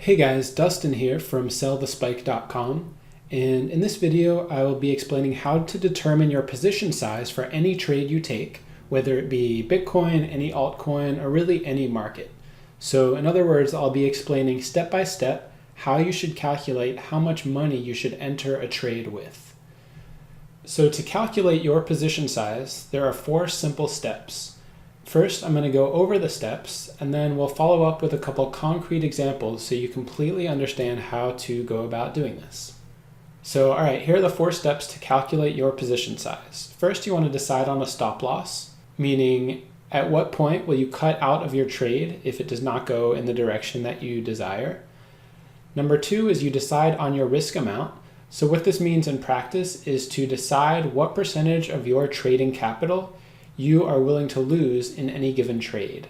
Hey guys, Dustin here from sellthespike.com, and in this video I will be explaining how to determine your position size for any trade you take, whether it be Bitcoin, any altcoin, or really any market. So in other words, I'll be explaining step by step how you should calculate how much money you should enter a trade with. So to calculate your position size, there are 4 simple steps. First, I'm going to go over the steps, and then we'll follow up with a couple concrete examples so you completely understand how to go about doing this. So, all right, here are the 4 steps to calculate your position size. First, you want to decide on a stop loss, meaning at what point will you cut out of your trade if it does not go in the direction that you desire. Number 2 is you decide on your risk amount. So what this means in practice is to decide what percentage of your trading capital you are willing to lose in any given trade.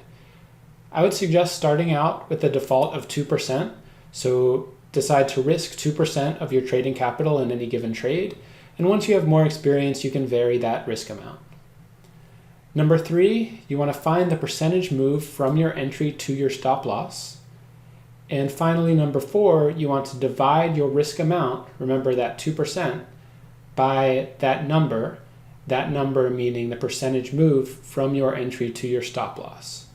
I would suggest starting out with the default of 2%. So decide to risk 2% of your trading capital in any given trade. And once you have more experience, you can vary that risk amount. Number 3, you want to find the percentage move from your entry to your stop loss. And finally, number 4, you want to divide your risk amount, remember that 2%, by that number meaning the percentage move from your entry to your stop loss.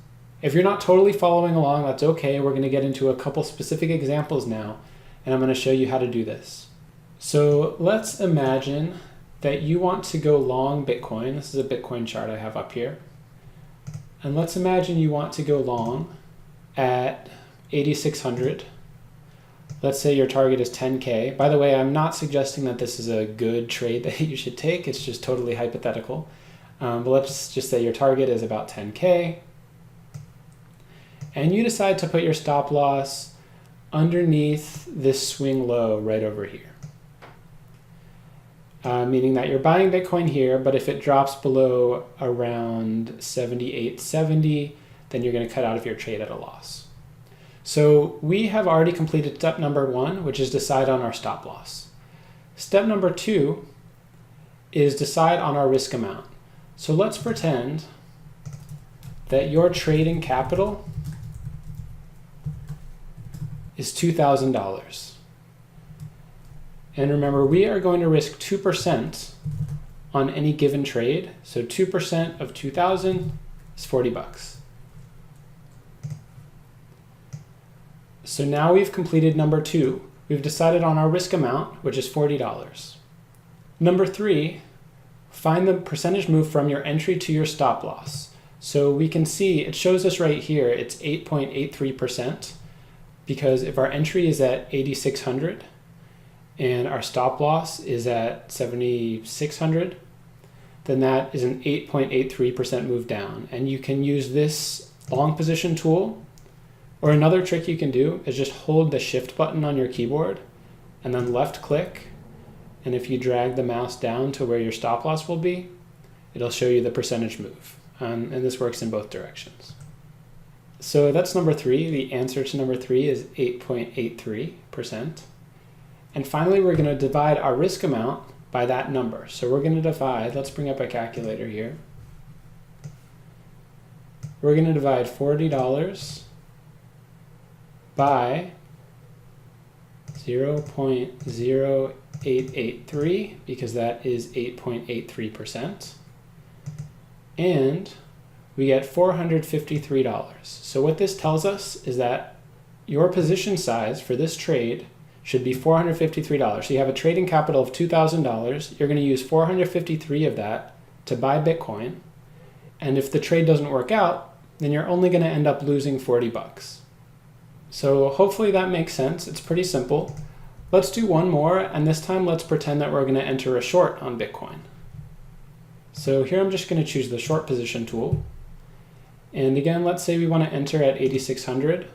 If you're not totally following along, that's okay. We're going to get into a couple specific examples now, and I'm going to show you how to do this. So let's imagine that you want to go long Bitcoin. This is a Bitcoin chart I have up here. And let's imagine you want to go long at 8,600. Let's say your target is 10K. By the way, I'm not suggesting that this is a good trade that you should take. It's just totally hypothetical. But let's just say your target is about 10K. And you decide to put your stop loss underneath this swing low right over here. Meaning that you're buying Bitcoin here, but if it drops below around 78.70, then you're going to cut out of your trade at a loss. So we have already completed step number 1, which is decide on our stop loss. Step number 2 is decide on our risk amount. So let's pretend that your trading capital is $2,000. And remember, we are going to risk 2% on any given trade. So 2% of 2,000 is 40 bucks. So now we've completed number 2. We've decided on our risk amount, which is $40. Number 3, find the percentage move from your entry to your stop loss. So we can see, it shows us right here, it's 8.83%, because if our entry is at 8,600 and our stop loss is at 7,600, then that is an 8.83% move down. And you can use this long position tool. Or another trick you can do is just hold the shift button on your keyboard and then left click. And if you drag the mouse down to where your stop loss will be, it'll show you the percentage move. And this works in both directions. So that's number 3. The answer to number 3 is 8.83%. And finally, we're going to divide our risk amount by that number. So we're going to divide, let's bring up a calculator here. We're going to divide $40 by 0.0883 because that is 8.83%. And we get $453. So what this tells us is that your position size for this trade should be $453. So you have a trading capital of $2,000. You're going to use 453 of that to buy Bitcoin. And if the trade doesn't work out, then you're only going to end up losing 40 bucks. So hopefully that makes sense. It's pretty simple. Let's do one more, and this time let's pretend that we're going to enter a short on Bitcoin. So here I'm just going to choose the short position tool. And again, let's say we want to enter at 8,600.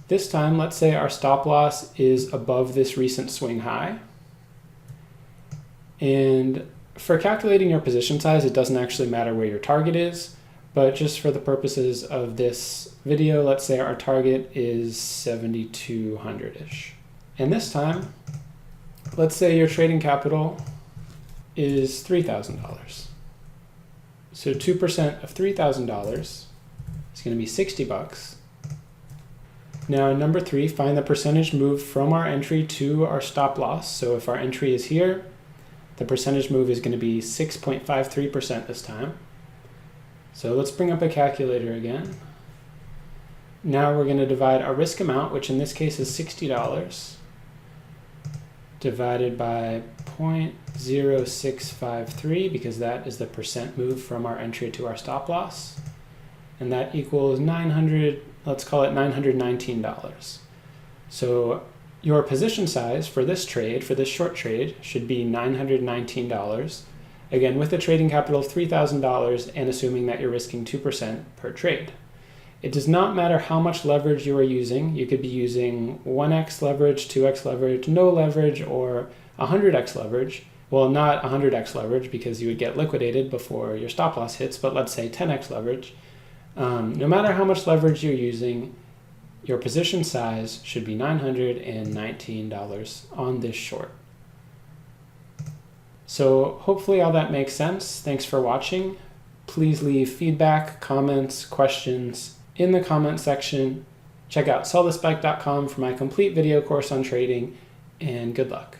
This time, let's say our stop loss is above this recent swing high. And for calculating your position size, it doesn't actually matter where your target is. But just for the purposes of this video, let's say our target is 7,200-ish. And this time, let's say your trading capital is $3,000. So 2% of $3,000 is going to be 60 bucks. Now, number 3, find the percentage move from our entry to our stop loss. So if our entry is here, the percentage move is going to be 6.53% this time. So let's bring up a calculator again. Now we're going to divide our risk amount, which in this case is $60, divided by 0.0653, because that is the percent move from our entry to our stop loss. And that equals 900, let's call it $919. So your position size for this trade, for this short trade, should be $919. Again, with a trading capital of $3,000 and assuming that you're risking 2% per trade. It does not matter how much leverage you are using. You could be using 1x leverage, 2x leverage, no leverage, or 100x leverage. Well, not 100x leverage because you would get liquidated before your stop loss hits, but let's say 10x leverage. No matter how much leverage you're using, your position size should be $919 on this short. So hopefully all that makes sense. Thanks for watching. Please leave feedback, comments, questions in the comment section. Check out sellthespike.com for my complete video course on trading, and good luck.